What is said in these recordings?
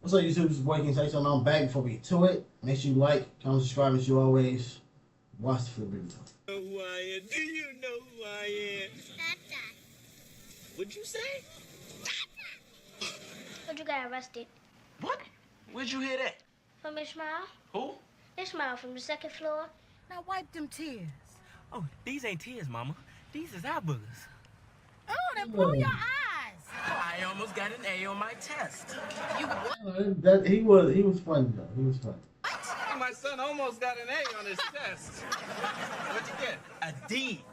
What's up, YouTube? This is boy Kiing SaySo, and I'm back. Before we get to it, make sure you like, comment, subscribe, as you always. Watch the full video. Know who I am? Do you know who I am? What'd you say? But you got arrested. What? Where'd you hear that? From Ishmael. Who? Ishmael from the second floor. Now wipe them tears. Oh, these ain't tears, Mama. These is eye boogers. Oh, then blow your eyes. I almost got an A on my test. You He was funny though. He was funny. My son almost got an A on his test. What'd you get? a D.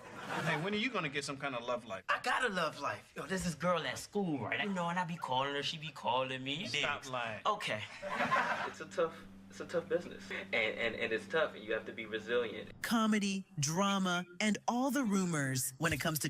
Hey, when are you gonna get some kind of love life? I got a love life. Yo, there's this girl at school, right? You know, and I be calling her, she be calling me. Stop lying. Okay. It's a tough business, and it's tough, and you have to be resilient. Comedy, drama, and all the rumors when it comes to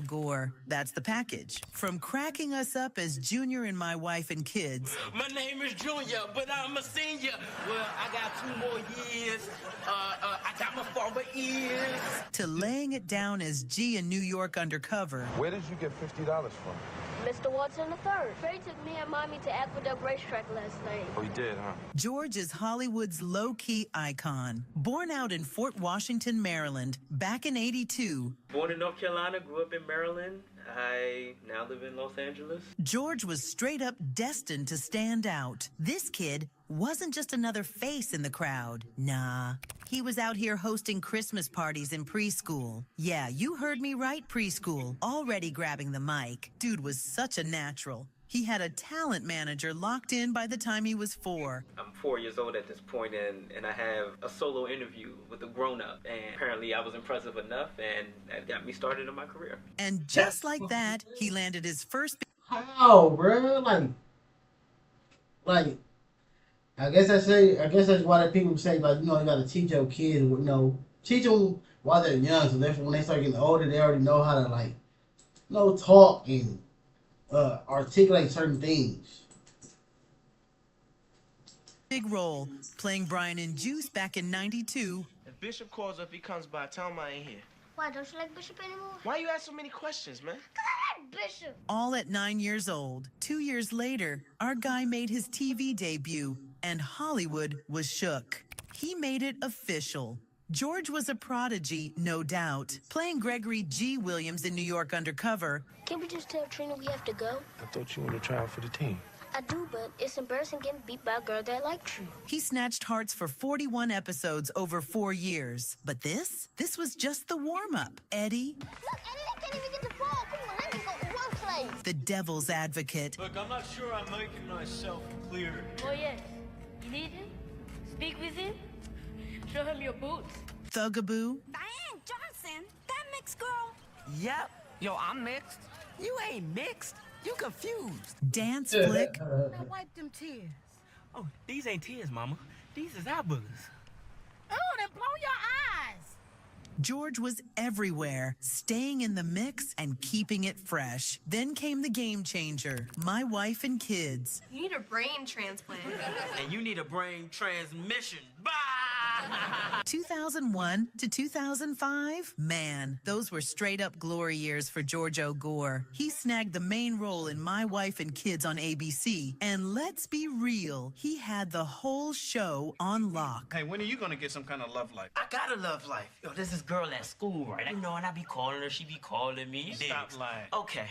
Gore. That's the package. From cracking us up as Junior and My Wife and Kids. My name is Junior, but I'm a senior. Well, I got 2 more years. I got my father ears. To laying it down as G in New York Undercover. Where did you get $50 from? Mr. Watson III. Ferry took me and Mommy to Aqueduct Racetrack last night. Oh, he did, huh? George is Hollywood's low-key icon. Born out in Fort Washington, Maryland, back in '82. Born in North Carolina, grew up in Maryland. I now live in Los Angeles. George was straight up destined to stand out. This kid wasn't just another face in the crowd. Nah, he was out here hosting Christmas parties in preschool. Yeah, you heard me right, preschool. Already grabbing the mic. Dude was such a natural. He had a talent manager locked in by the time he was 4. I'm 4 years old at this point, and I have a solo interview with a grown-up. And apparently I was impressive enough, and that got me started in my career. And just like that, he landed his first... How, bro? Like, I guess that's why the people say, like, you know, you gotta teach your kids, you know, teach them while they're young, so therefore when they start getting older, they already know how to, like, you know, talk and articulate certain things. big role, playing Brian in Juice back in '92. If Bishop calls up, he comes by. Tell him I ain't here. Why, don't you like Bishop anymore? Why you ask so many questions, man? Because I like Bishop. All at 9 years old. 2 years later, our guy made his TV debut, and Hollywood was shook. He made it official. George was a prodigy, no doubt, playing Gregory G. Williams in New York Undercover. Can't we just tell Trina we have to go? I thought you wanted to try out for the team. I do, but it's embarrassing getting beat by a girl that likes you. He snatched hearts for 41 episodes over 4 years. But this was just the warm-up. Eddie, Look, Eddie, they can't even get the ball. Come on, let me go to one place. the devil's advocate, Look, I'm not sure I'm making myself clear. Oh, yes. You need him? Speak with him? Show him your boots. Thugaboo, Diane Johnson, that mixed girl. Yep. Yo, I'm mixed. You ain't mixed. You confused. Dance Flick, Now wipe them tears. Oh, these ain't tears, Mama. These is eye boogers. Oh, then blow your eyes. George was everywhere, staying in the mix and keeping it fresh. Then came the game changer, My Wife and Kids. You need a brain transplant. And you need a brain transmission. Bye! 2001 to 2005? Man, those were straight-up glory years for George Gore. He snagged the main role in My Wife and Kids on ABC. And let's be real, he had the whole show on lock. Hey, when are you gonna get some kind of love life? I got a love life. Yo, there's this girl at school, right? You know, and I be calling her, she be calling me. Stop lying. Okay.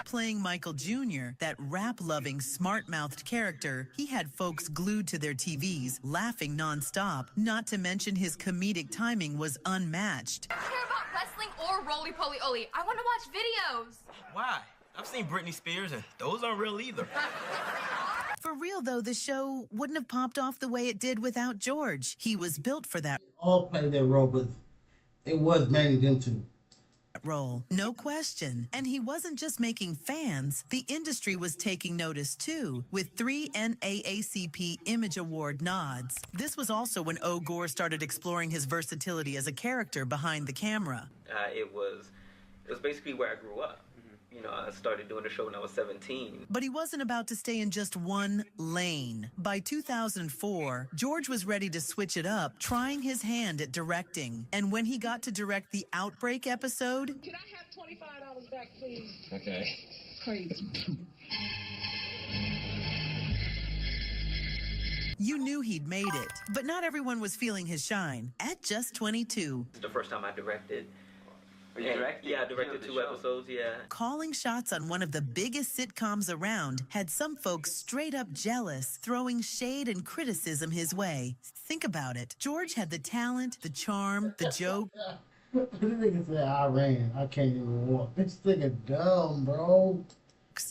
Playing Michael Jr., that rap-loving, smart-mouthed character, he had folks glued to their TVs, laughing nonstop. Not to mention his comedic timing was unmatched. I don't care about wrestling or roly-poly-oly. I want to watch videos. Why? I've seen Britney Spears, and those aren't real either. For real, though, the show wouldn't have popped off the way it did without George. He was built for that All played their role, but it was mainly them two. role, no question. And he wasn't just making fans. The industry was taking notice, too, with 3 NAACP Image Award nods. This was also when Gore started exploring his versatility as a character behind the camera. It was basically where I grew up. You know, I started doing the show when I was 17. But he wasn't about to stay in just one lane. By 2004, George was ready to switch it up, trying his hand at directing. And when he got to direct the Outbreak episode... Can I have $25 back, please? Okay. Crazy. You knew he'd made it, but not everyone was feeling his shine. At just 22. This is the first time I directed. You directed? Yeah, I directed 2 episodes, yeah. Calling shots on one of the biggest sitcoms around had some folks straight up jealous, throwing shade and criticism his way. Think about it. George had the talent, the charm, the joke. This nigga said I ran. I can't even walk. This nigga dumb, bro.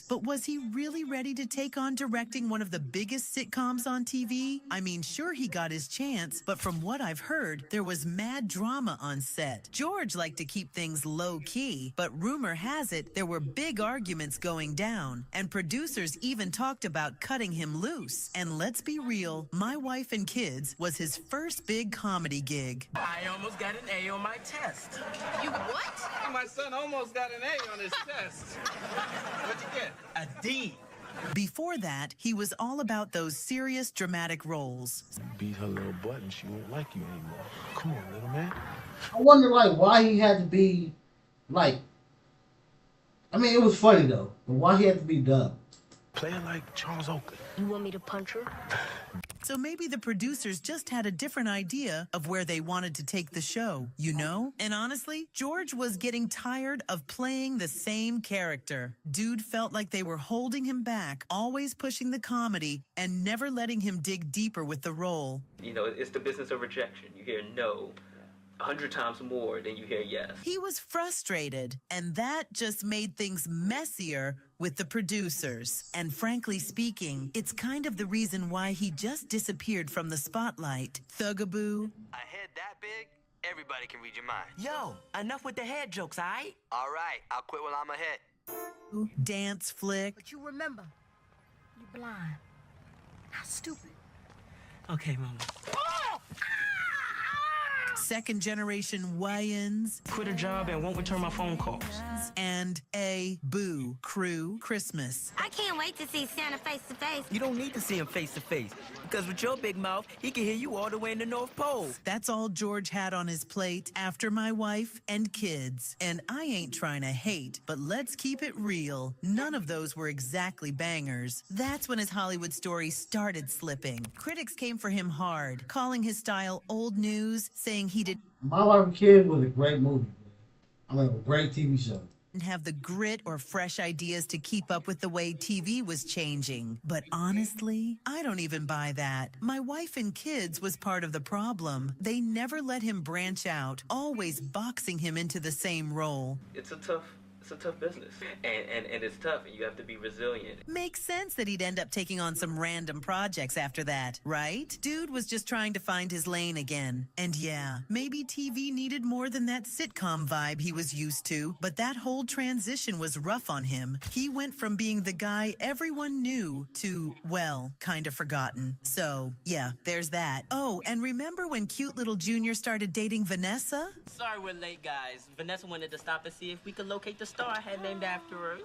But was he really ready to take on directing one of the biggest sitcoms on TV? I mean, sure, he got his chance, but from what I've heard, there was mad drama on set. George liked to keep things low-key, but rumor has it there were big arguments going down, and producers even talked about cutting him loose. And let's be real, My Wife and Kids was his first big comedy gig. I almost got an A on my test. You what? My son almost got an A on his test. What'd you get? A D. Before that, he was all about those serious, dramatic roles. Beat her little butt and she won't like you anymore. Come on, little man. I wonder, like, why he had to be, like, I mean, it was funny, though, but why he had to be dumb? Play her like Charles Oakley. You want me to punch her? So maybe the producers just had a different idea of where they wanted to take the show, you know? And honestly, George was getting tired of playing the same character. Dude felt like they were holding him back, always pushing the comedy and never letting him dig deeper with the role. You know, it's the business of rejection. You hear no 100 times more than you hear yes. He was frustrated, and that just made things messier with the producers. And frankly speaking, it's kind of the reason why he just disappeared from the spotlight. Thugaboo. A head that big, everybody can read your mind. Yo, enough with the head jokes, all right? All right, I'll quit while I'm ahead. Dance flick. But you remember, you're blind. Not stupid. Okay, Mama. Second generation Wayans. Quit a job and won't return my phone calls. And a Boo Crew Christmas. I can't wait to see Santa face to face. You don't need to see him face to face, because with your big mouth, he can hear you all the way in the North Pole. That's all George had on his plate after My Wife and Kids. And I ain't trying to hate, but let's keep it real. None of those were exactly bangers. That's when his Hollywood story started slipping. Critics came for him hard, calling his style old news, saying he didn't My Wife and Kids was a great movie. I mean, a great TV show. have the grit or fresh ideas to keep up with the way TV was changing. But honestly, I don't even buy that. My Wife and Kids was part of the problem. They never let him branch out, always boxing him into the same role. It's a tough business. And it's tough, and you have to be resilient. Makes sense that he'd end up taking on some random projects after that, right? Dude was just trying to find his lane again. And yeah, maybe TV needed more than that sitcom vibe he was used to, but that whole transition was rough on him. He went from being the guy everyone knew to, well, kind of forgotten. So, yeah, there's that. Oh, and remember when cute little Junior started dating Vanessa? Sorry we're late, guys. Vanessa wanted to stop and see if we could locate the star I had named after her.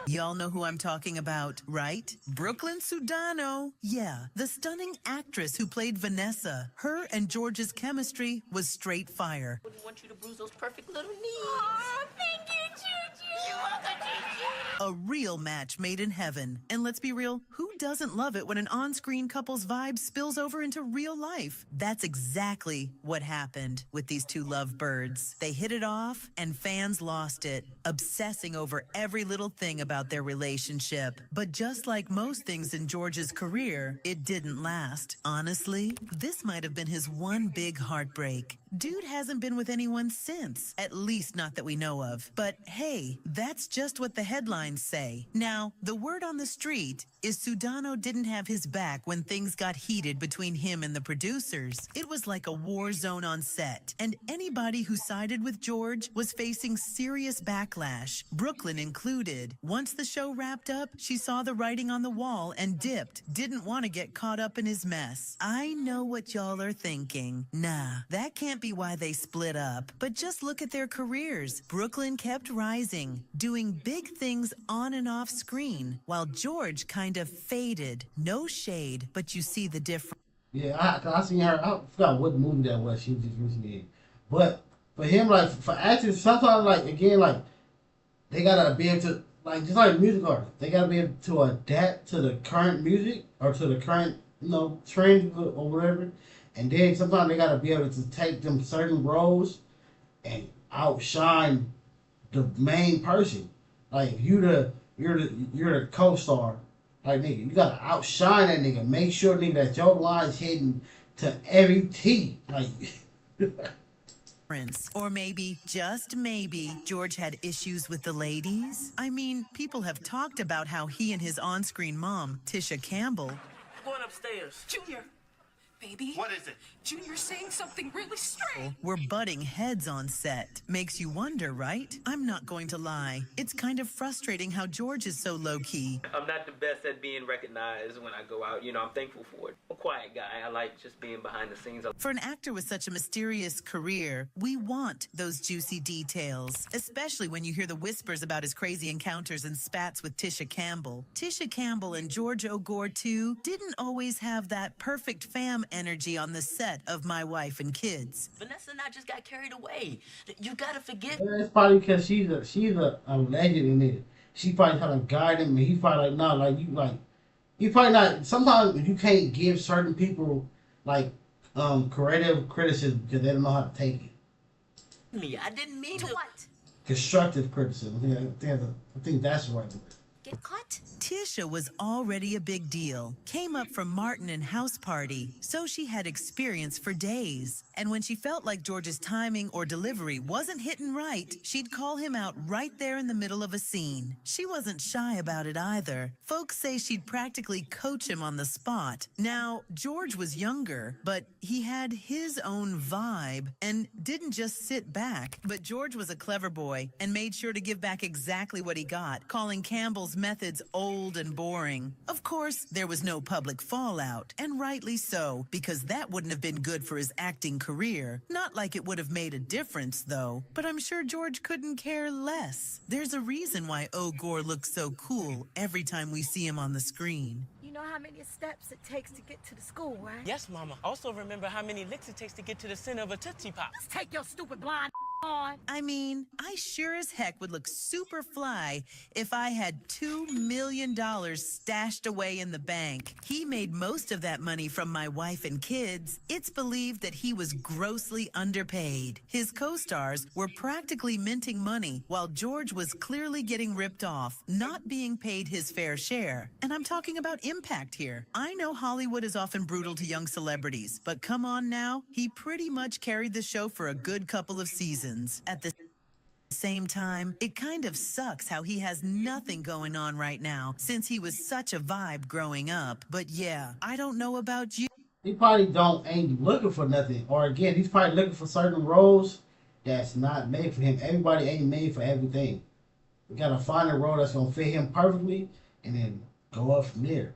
Y'all know who I'm talking about, right? Brooklyn Sudano. Yeah, the stunning actress who played Vanessa. Her and George's chemistry was straight fire. Wouldn't want you to bruise those perfect little knees. Oh, thank you, Choo-Choo. You're welcome, Choo-Choo. A real match made in heaven. And let's be real, who doesn't love it when an on-screen couple's vibe spills over into real life? That's exactly what happened with these two lovebirds. They hit it off, and fans lost it, obsessing over every little thing about their relationship. But just like most things in George's career, it didn't last. Honestly, this might have been his one big heartbreak. Dude hasn't been with anyone since, at least not that we know of. But hey, that's just what the headlines say. Now, the word on the street is Sudano didn't have his back when things got heated between him and the producers. It was like a war zone on set, and anybody who sided with George was facing serious backlash, Brooklyn included. Once the show wrapped up, she saw the writing on the wall and dipped, didn't want to get caught up in his mess. I know what y'all are thinking. Nah, that can't be why they split up. But just look at their careers. Brooklyn kept rising, doing big things on and off screen, while George kind of faded. No shade, but you see the difference. Yeah, I seen her. I forgot what movie that was. She was just recently in. But for him, like for actors, sometimes like again, like they gotta be able to like just like music artists, they gotta be able to adapt to the current music or to the current trend or whatever. And then sometimes they gotta be able to take them certain roles and outshine the main person. Like if you're the co-star, like nigga, you gotta outshine that nigga. Make sure nigga that your line's hitting to every T. Like Or maybe, just maybe, George had issues with the ladies? I mean, people have talked about how he and his on-screen mom, Tisha Campbell, Going upstairs. Junior, baby. What is it? Junior's saying something really strange. were butting heads on set. Makes you wonder, right? I'm not going to lie. It's kind of frustrating how George is so low-key. I'm not the best at being recognized when I go out. I'm thankful for it. I'm a quiet guy. I like just being behind the scenes. For an actor with such a mysterious career, we want those juicy details, especially when you hear the whispers about his crazy encounters and spats with Tisha Campbell. Tisha Campbell and George Gore, too, didn't always have that perfect fam energy on the set of My Wife and Kids. Vanessa and I just got carried away. You gotta forgive. it's probably because she's a legend in it. She probably trying to guide him, and he probably like, nah, like you like. He probably not. Sometimes you can't give certain people like creative criticism because they don't know how to take it. Me, I didn't mean to. What? Constructive criticism. Yeah, I think that's the right word. Get caught? Tisha was already a big deal. Came up from Martin and House Party, so she had experience for days. And when she felt like George's timing or delivery wasn't hitting right, she'd call him out right there in the middle of a scene. She wasn't shy about it either. Folks say she'd practically coach him on the spot. Now, George was younger, but he had his own vibe and didn't just sit back. But George was a clever boy and made sure to give back exactly what he got, calling Campbell's methods old and boring. Of course, there was no public fallout, and rightly so, because that wouldn't have been good for his acting career. Not like it would have made a difference, though, but I'm sure George couldn't care less. There's a reason why Gore looks so cool every time we see him on the screen. You know how many steps it takes to get to the school, right? Yes, Mama. Also remember how many licks it takes to get to the center of a Tootsie Pop. Let's take your stupid blind on. I mean, I sure as heck would look super fly if I had $2 million stashed away in the bank. He made most of that money from My Wife and Kids. It's believed that he was grossly underpaid. His co-stars were practically minting money while George was clearly getting ripped off, not being paid his fair share. And I'm talking about impact here. I know Hollywood is often brutal to young celebrities, but come on now, he pretty much carried the show for a good couple of seasons. At the same time, it kind of sucks how he has nothing going on right now since he was such a vibe growing up. But yeah, I don't know about you. He probably ain't looking for nothing, or again, he's probably looking for certain roles that's not made for him. Everybody ain't made for everything. We gotta find a role that's gonna fit him perfectly, and then go up from there.